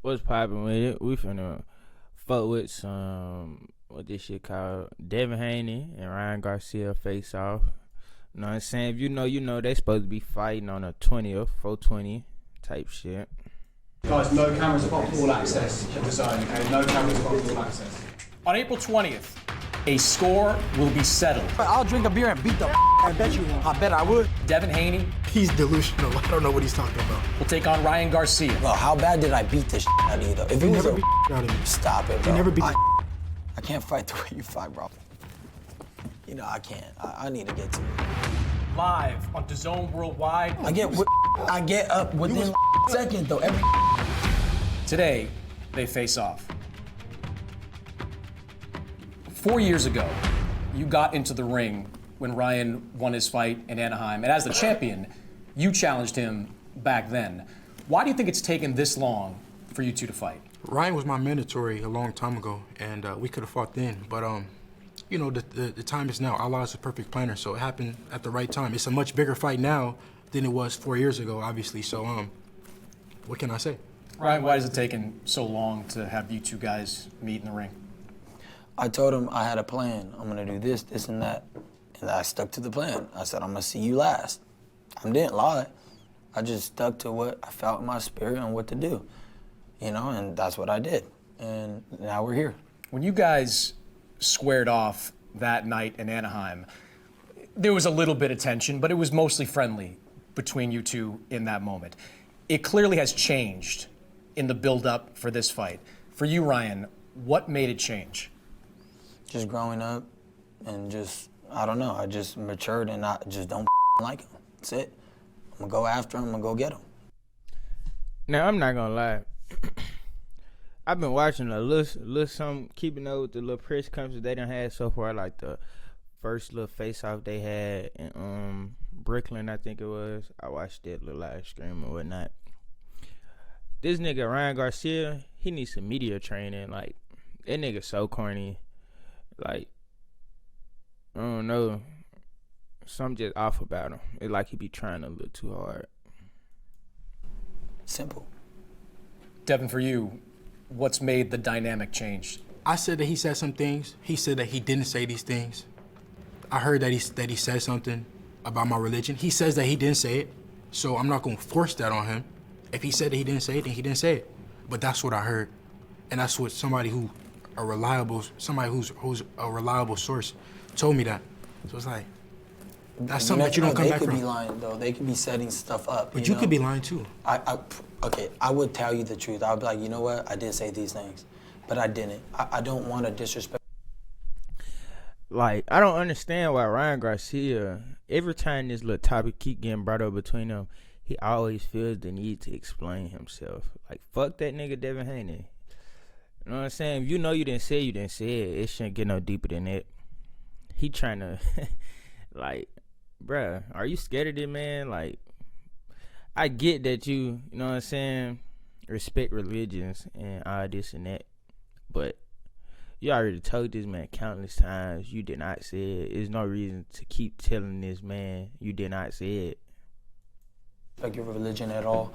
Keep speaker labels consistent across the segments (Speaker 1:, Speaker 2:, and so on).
Speaker 1: What's poppin' with it? We finna fuck with some what this shit called Devin Haney and Ryan Garcia face off. You know what I'm saying? If you know they supposed to be fighting on the 20th, 420 type shit.
Speaker 2: Guys, no cameras block all access at the zone, okay? No cameras block all access.
Speaker 3: On April 20th, a score will be settled.
Speaker 4: I'll drink a beer and beat the I bet you won't. I bet I would.
Speaker 3: Devin Haney
Speaker 4: He's delusional. I don't know what he's talking about.
Speaker 3: will take on Ryan Garcia.
Speaker 5: Bro, how bad did I beat this out of you, though? If
Speaker 4: You
Speaker 5: it was
Speaker 4: never beat out of me.
Speaker 5: Stop it, bro.
Speaker 4: You never beat
Speaker 5: I can't fight the way you fight, bro. You know, I can't. I need to get to it.
Speaker 3: Live on DAZN Worldwide.
Speaker 5: I get up within a second, though.
Speaker 3: Today, they face off. 4 years ago, you got into the ring when Ryan won his fight in Anaheim, and as the champion, you challenged him back then. Why do you think it's taken this long for you two to fight?
Speaker 4: Ryan was my mandatory a long time ago, and we could have fought then. But you know, the time is now. Allah is a perfect planner, so it happened at the right time. It's a much bigger fight now than it was 4 years ago, obviously. So what can I say?
Speaker 3: Ryan, why has it taken so long to have you two guys meet in the ring?
Speaker 5: I told him I had a plan. I'm gonna do this, this, and that. And I stuck to the plan. I said, I'm gonna see you last. I didn't lie. I just stuck to what I felt in my spirit and what to do. You know, and that's what I did. And now we're here.
Speaker 3: When you guys squared off that night in Anaheim, there was a little bit of tension, but it was mostly friendly between you two in that moment. It clearly has changed in the build-up for this fight. For you, Ryan, what made it change?
Speaker 5: Just growing up and just, I don't know, I just matured and I just don't like him. That's it. I'm gonna go after him, I'm gonna go get him.
Speaker 1: Now I'm not gonna lie. I've been watching a little some keeping up with the little press conferences they done had so far, like the first little face off they had in Brooklyn, I think it was. I watched that little live stream or whatnot. This nigga Ryan Garcia, he needs some media training. Like, that nigga so corny. Like, I don't know. Something just off about him. It's like he be trying a little too hard.
Speaker 5: Simple.
Speaker 3: Devin, for you, what's made the dynamic change?
Speaker 4: I said that he said some things. He said that he didn't say these things. I heard that he said something about my religion. He says that he didn't say it, so I'm not gonna force that on him. If he said that he didn't say it, then he didn't say it. But that's what I heard, and that's what somebody who's a reliable source told me that. So it's like, that's something that you don't come back from.
Speaker 5: They could be lying, though. They could be setting stuff up.
Speaker 4: But you could be lying too.
Speaker 5: Okay, I would tell you the truth. I would be like, you know what? I did say these things, but I didn't. I don't want to disrespect.
Speaker 1: Like, I don't understand why Ryan Garcia, every time this little topic keep getting brought up between them, he always feels the need to explain himself. Like, fuck that nigga Devin Haney. You know what I'm saying? If you know you didn't say it, you didn't say it. It shouldn't get no deeper than that. He trying to, like, bruh, are you scared of this man? Like, I get that you know what I'm saying, respect religions and all this and that, but you already told this man countless times you did not say it. There's no reason to keep telling this man you did not say it.
Speaker 5: Respect your religion at all.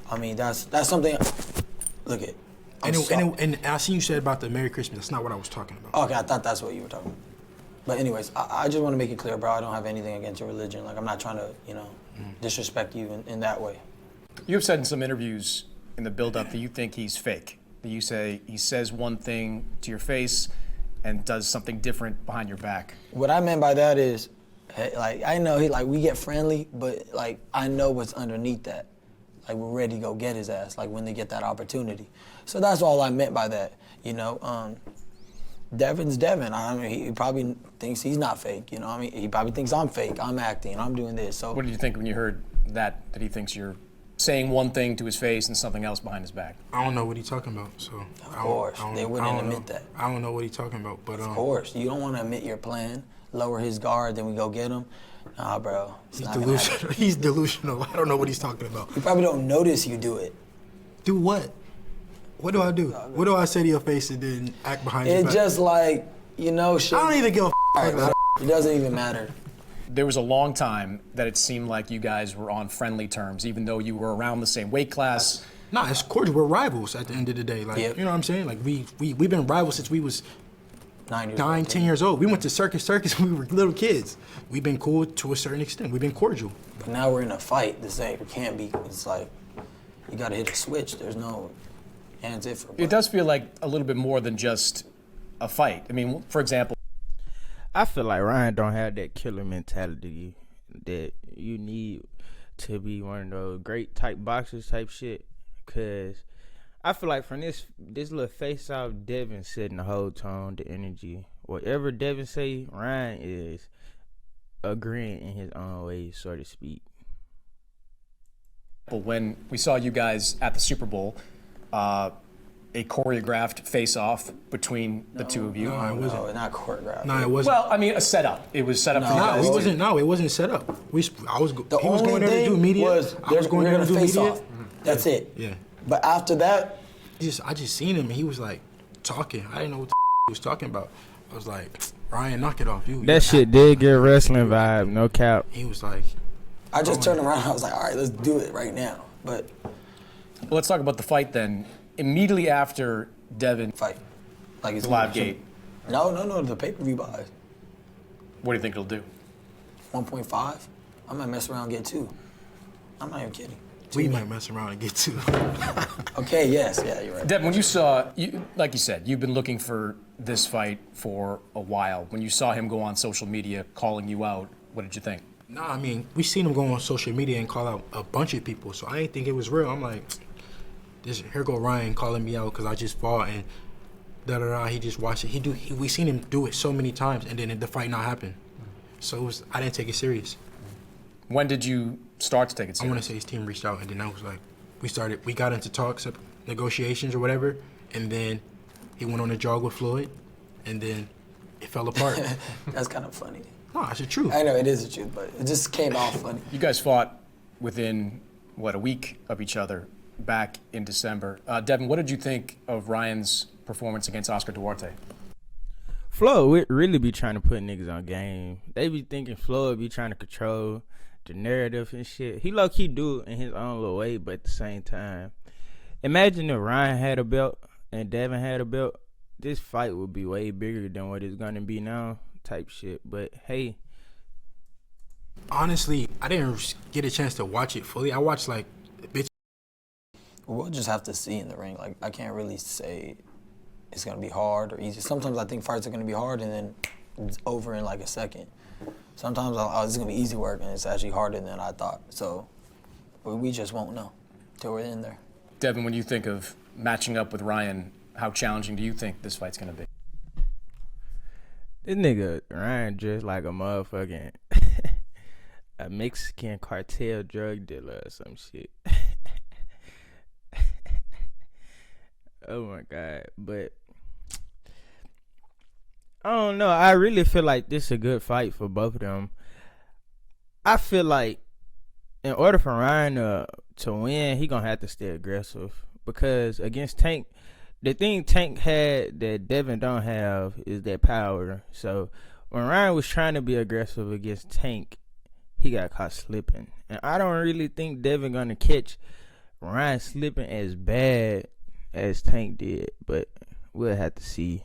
Speaker 5: I mean, that's something. Look at.
Speaker 4: And I seen you said about the Merry Christmas. That's not what I was talking about.
Speaker 5: Okay, I thought that's what you were talking about. But anyways, I just want to make it clear, bro. I don't have anything against your religion. Like, I'm not trying to, you know, disrespect you in that way.
Speaker 3: You have said in some interviews in the build-up that you think he's fake. That you say he says one thing to your face and does something different behind your back.
Speaker 5: What I meant by that is, hey, like, I know we get friendly, but like, I know what's underneath that. Like, we're ready to go get his ass, like, when they get that opportunity. So that's all I meant by that, you know. Devin's Devin. I mean, he probably thinks he's not fake, you know what I mean? He probably thinks I'm fake, I'm acting, I'm doing this, so.
Speaker 3: What did you think when you heard that he thinks you're saying one thing to his face and something else behind his back?
Speaker 4: I don't know what he's talking about, so.
Speaker 5: Of course, they wouldn't admit that.
Speaker 4: I don't know what he's talking about, but.
Speaker 5: Of course, you don't want to admit your plan, lower his guard, then we go get him. Nah, bro.
Speaker 4: He's delusional. He's delusional. I don't know what he's talking about.
Speaker 5: You probably don't notice you do it.
Speaker 4: Do what? What do I do? What do I say to your face and then act behind your back?
Speaker 5: It's just like, you know, shit.
Speaker 4: I don't even give a
Speaker 5: like that. It doesn't even matter.
Speaker 3: There was a long time that it seemed like you guys were on friendly terms, even though you were around the same weight class.
Speaker 4: Nah, it's cordial. We're rivals at the end of the day. Like,
Speaker 5: Yep.
Speaker 4: you know what I'm saying? Like, we've been rivals since we was 9, 10 years old. We went to Circus when we were little kids. We've been cool to a certain extent. We've been cordial.
Speaker 5: But now we're in a fight. This ain't, it can't be. It's like, you gotta hit a switch. There's no hands different.
Speaker 3: It does feel like a little bit more than just a fight. I mean, for example,
Speaker 1: I feel like Ryan don't have that killer mentality that you need to be one of those great type boxers type shit. Cause I feel like from this little face off, Devin setting the whole tone, the energy. Whatever Devin say, Ryan is agreeing in his own way, so to speak.
Speaker 3: when we saw you guys at the Super Bowl, a choreographed face-off between the two of you.
Speaker 4: No, it wasn't.
Speaker 5: No, not choreographed.
Speaker 4: No, it wasn't.
Speaker 3: Well, I mean, a setup. It was set up for you
Speaker 5: No,
Speaker 3: guys.
Speaker 4: it
Speaker 3: to-
Speaker 4: wasn't. No, it wasn't set up. He was
Speaker 5: The
Speaker 4: he was
Speaker 5: only
Speaker 4: going there to do
Speaker 5: thing
Speaker 4: media.
Speaker 5: was
Speaker 4: I was going
Speaker 5: we're
Speaker 4: there to
Speaker 5: gonna
Speaker 4: do
Speaker 5: face
Speaker 4: media.
Speaker 5: off. That's it.
Speaker 4: Yeah.
Speaker 5: But after that,
Speaker 4: I just seen him and he was like talking. I didn't know what the he was talking about. I was like, Ryan, knock it off. You
Speaker 1: That shit did get wrestling vibe, no cap.
Speaker 4: He was like,
Speaker 5: I just turned around. I was like, all right, let's do it right now. But
Speaker 3: Well, let's talk about the fight then. Immediately after Devin,
Speaker 5: fight, like it's
Speaker 3: Live Gate,
Speaker 5: No, the pay-per-view buys
Speaker 3: what do you think it'll do?
Speaker 5: 1.5. I might mess around and get 2. I'm not even kidding.
Speaker 4: we might mess around and get two.
Speaker 5: Okay, yes, yeah, you're right.
Speaker 3: Devin, when you saw, like you said, you've been looking for this fight for a while. When you saw him go on social media calling you out, what did you think?
Speaker 4: Nah, I mean, we seen him go on social media and call out a bunch of people, so I didn't think it was real. I'm like, here go Ryan calling me out because I just fought and da-da-da. He just watched it. We seen him do it so many times, and then the fight not happen. So I didn't take it serious.
Speaker 3: When did you start to take it
Speaker 4: I want
Speaker 3: serious?
Speaker 4: to say his team reached out, and then I was like, we got into talks, negotiations or whatever, and then he went on a jog with Floyd, and then it fell apart.
Speaker 5: That's kind of funny.
Speaker 4: No, it's the truth.
Speaker 5: I know it is the truth, but it just came off funny.
Speaker 3: You guys fought within, a week of each other back in December. Devin, what did you think of Ryan's performance against Oscar Duarte?
Speaker 1: Flo would really be trying to put niggas on game. They be thinking Flo would be trying to control the narrative and shit. He low-key do it in his own little way, but at the same time, imagine if Ryan had a belt and Devin had a belt. This fight would be way bigger than what it's gonna be now, type shit. But hey,
Speaker 4: Honestly, I didn't get a chance to watch it fully. I watched like bitch.
Speaker 5: We'll just have to see in the ring. Like, I can't really say it's gonna be hard or easy. Sometimes I think fights are gonna be hard and then it's over in like a second. Sometimes it's gonna be easy work and it's actually harder than I thought. So we just won't know till we're in there.
Speaker 3: Devin, when you think of matching up with Ryan, how challenging do you think this fight's gonna be?
Speaker 1: this nigga Ryan just like a motherfucking a Mexican cartel drug dealer or some shit. Oh my god, but I don't know. I really feel like this is a good fight for both of them. I feel like in order for Ryan to win, he gonna have to stay aggressive because against Tank, the thing Tank had that Devin don't have is that power. So when Ryan was trying to be aggressive against Tank, he got caught slipping, and I don't really think Devin gonna catch Ryan slipping as bad as Tank did, but we'll have to see.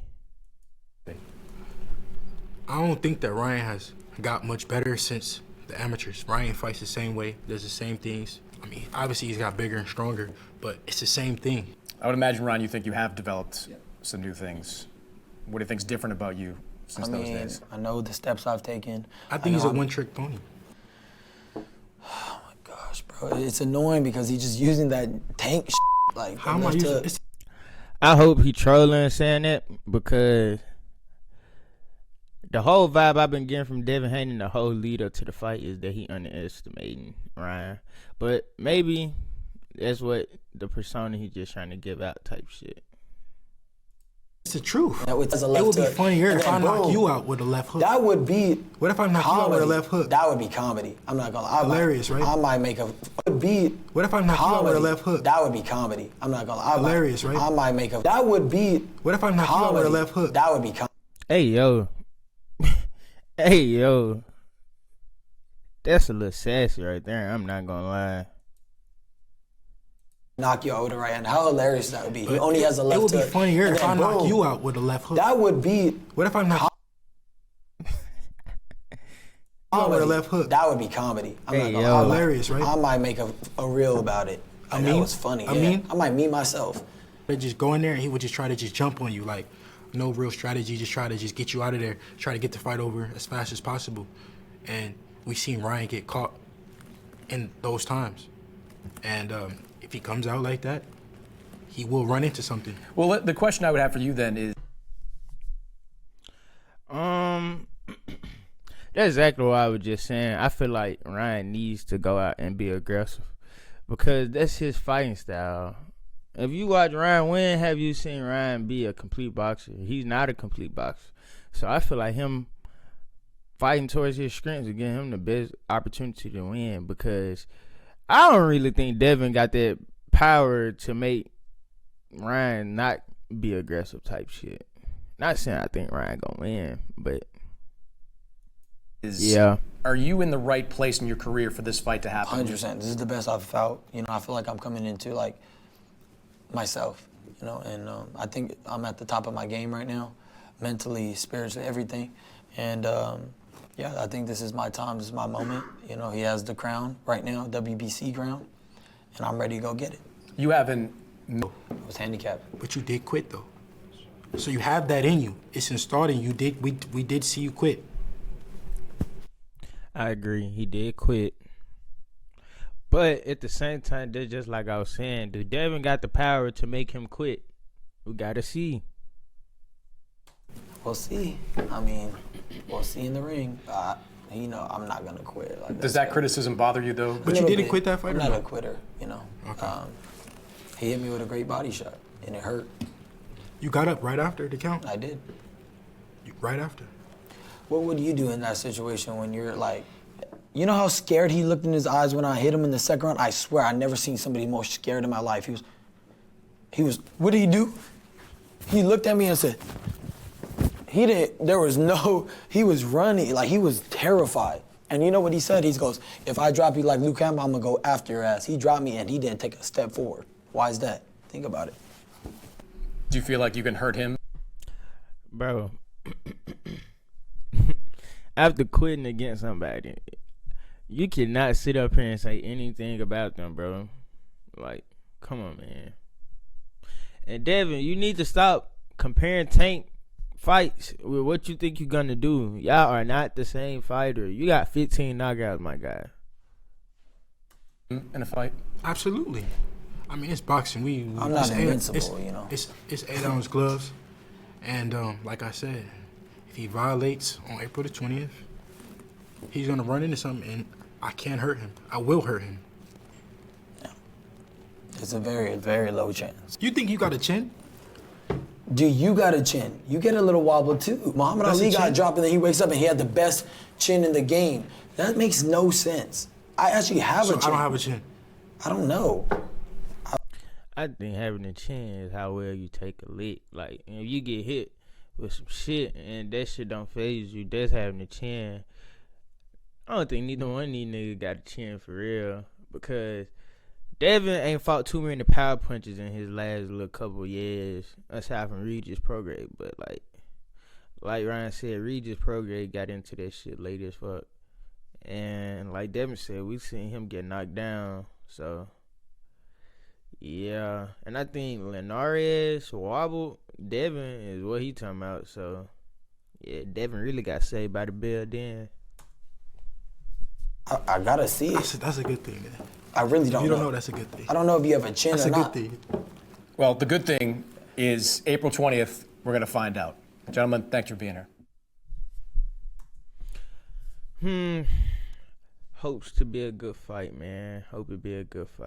Speaker 4: I don't think that Ryan has got much better since the amateurs. Ryan fights the same way, does the same things. I mean, obviously he's got bigger and stronger, but it's the same thing.
Speaker 3: I would imagine, Ryan, you think you have developed some new things. What do you think's different about you since
Speaker 5: I
Speaker 3: those
Speaker 5: mean,
Speaker 3: days?
Speaker 5: I know the steps I've taken.
Speaker 4: I think
Speaker 5: know
Speaker 4: he's a
Speaker 5: I'm-
Speaker 4: one-trick pony.
Speaker 5: Oh my gosh, bro, it's annoying because he's just using that Tank shit, like
Speaker 4: How am I
Speaker 5: left
Speaker 4: using
Speaker 5: hook.
Speaker 4: this?
Speaker 1: I hope he trolling saying that because the whole vibe I've been getting from Devin Haney the whole lead up to the fight is that he underestimating Ryan. But maybe that's what the persona he just trying to give out type shit.
Speaker 4: It's the truth.
Speaker 5: That was a
Speaker 4: It
Speaker 5: left
Speaker 4: would be
Speaker 5: hook.
Speaker 4: funnier
Speaker 5: And
Speaker 4: if
Speaker 5: then
Speaker 4: I knock
Speaker 5: boom.
Speaker 4: you out with a left hook.
Speaker 5: That would be
Speaker 4: What if I knock you out with a left hook?
Speaker 5: That would be comedy. I'm not gonna lie.
Speaker 4: Hilarious, right?
Speaker 5: I might make a would be
Speaker 4: What if I knock you out with a left hook?
Speaker 5: That would be comedy. I'm not gonna lie.
Speaker 4: Hilarious, right?
Speaker 5: I might make a that would be
Speaker 4: What if I knock you out with a left hook?
Speaker 5: That would be comedy.
Speaker 1: Hey yo. Hey yo. That's a little sassy right there. I'm not gonna lie.
Speaker 5: knock you out with a right hand. How hilarious that would be. He only has a left
Speaker 4: It would
Speaker 5: hook.
Speaker 4: be funnier
Speaker 5: and
Speaker 4: if
Speaker 5: then
Speaker 4: I knock
Speaker 5: boom.
Speaker 4: you out with a left hook.
Speaker 5: That would be
Speaker 4: What if I knock you out with a left hook?
Speaker 5: That would be comedy. I'm
Speaker 1: Hey,
Speaker 5: not
Speaker 1: yo.
Speaker 5: gonna,
Speaker 4: Hilarious, right?
Speaker 5: I might make a reel about it. Like, that
Speaker 4: meme?
Speaker 5: was funny.
Speaker 4: A
Speaker 5: Yeah.
Speaker 4: meme?
Speaker 5: I might meme myself.
Speaker 4: They just go in there and he would just try to just jump on you, like no real strategy, just try to just get you out of there, try to get the fight over as fast as possible. And we seen Ryan get caught in those times. And if he comes out like that, he will run into something.
Speaker 3: Well, the question I would have for you then is,
Speaker 1: That's exactly what I was just saying. I feel like Ryan needs to go out and be aggressive because that's his fighting style. If you watch Ryan win, have you seen Ryan be a complete boxer? He's not a complete boxer. So I feel like him fighting towards his strengths will give him the best opportunity to win because I don't really think Devin got that power to make Ryan not be aggressive type shit. Not saying I think Ryan gonna win, but yeah.
Speaker 3: Are you in the right place in your career for this fight to happen?
Speaker 5: 100%. This is the best I've felt. You know, I feel like I'm coming into like myself. You know, and I think I'm at the top of my game right now, mentally, spiritually, everything. And yeah, I think this is my time. This is my moment. You know, he has the crown right now, WBC crown, and I'm ready to go get it.
Speaker 3: You haven't.
Speaker 5: I was handicapped.
Speaker 4: But you did quit though. So you have that in you. It's installed in you. We did see you quit.
Speaker 1: I agree. He did quit. But at the same time, that's just like I was saying, do Devin got the power to make him quit? We gotta see.
Speaker 5: We'll see. I mean, we'll see in the ring. You know, I'm not gonna quit. Like,
Speaker 3: Does that criticism bother you though?
Speaker 4: But you didn't quit that fight,
Speaker 5: I'm
Speaker 4: or
Speaker 5: not
Speaker 4: no?
Speaker 5: a quitter. You know.
Speaker 4: Okay.
Speaker 5: He hit me with a great body shot, and it hurt.
Speaker 4: You got up right after the count?
Speaker 5: I did.
Speaker 4: Right after.
Speaker 5: What would you do in that situation when you're like, you know how scared he looked in his eyes when I hit him in the second round? I swear I never seen somebody more scared in my life. He was, what did he do? He looked at me and said, he was running, like he was terrified. And you know what he said? He goes, if I drop you like Luke Campbell, I'm gonna go after your ass. He dropped me and he didn't take a step forward. Why is that? Think about it.
Speaker 3: Do you feel like you can hurt him?
Speaker 1: Bro. After quitting against somebody, you cannot sit up here and say anything about them, bro. Like, come on, man. And Devin, you need to stop comparing Tank fights with what you think you're gonna do. Y'all are not the same fighter. You got 15 knockouts, my guy.
Speaker 3: In a fight?
Speaker 4: Absolutely. I mean, it's boxing.
Speaker 5: I'm not invincible, you know.
Speaker 4: It's 8-ounce gloves, and like I said, if he violates on April the 20th, he's gonna run into something, and I can't hurt him. I will hurt him.
Speaker 5: Yeah. It's a very, very low chance.
Speaker 4: You think you got a chin?
Speaker 5: Do you got a chin? You get a little wobble too. Muhammad
Speaker 4: That's
Speaker 5: Ali
Speaker 4: a
Speaker 5: got
Speaker 4: chin?
Speaker 5: dropped and then he wakes up and he had the best chin in the game. That makes no sense. I actually have
Speaker 4: So
Speaker 5: a chin.
Speaker 4: I don't have a chin.
Speaker 5: I don't know.
Speaker 1: I think having a chin is how well you take a lick. Like, if you get hit with some shit and that shit don't phase you, that's having a chin. I don't think neither one of these niggas got a chin for real because Devin ain't fought too many power punches in his last little couple years aside from Regis Prograde. But like Ryan said, Regis Prograde got into that shit late as fuck. And like Devin said, we seen him get knocked down. So yeah, and I think Linares wobbled Devin is what he talking about. So yeah, Devin really got saved by the bell then.
Speaker 5: I gotta see it.
Speaker 4: That's a good thing, man.
Speaker 5: I really don't
Speaker 4: You
Speaker 5: know.
Speaker 4: don't know, that's a good thing.
Speaker 5: I don't know if you have a chin
Speaker 4: That's
Speaker 5: or
Speaker 4: a
Speaker 5: not.
Speaker 4: good thing.
Speaker 3: Well, the good thing is April 20th, we're going to find out. Gentlemen, thanks for being here.
Speaker 1: Hopes to be a good fight, man. Hope it be a good fight.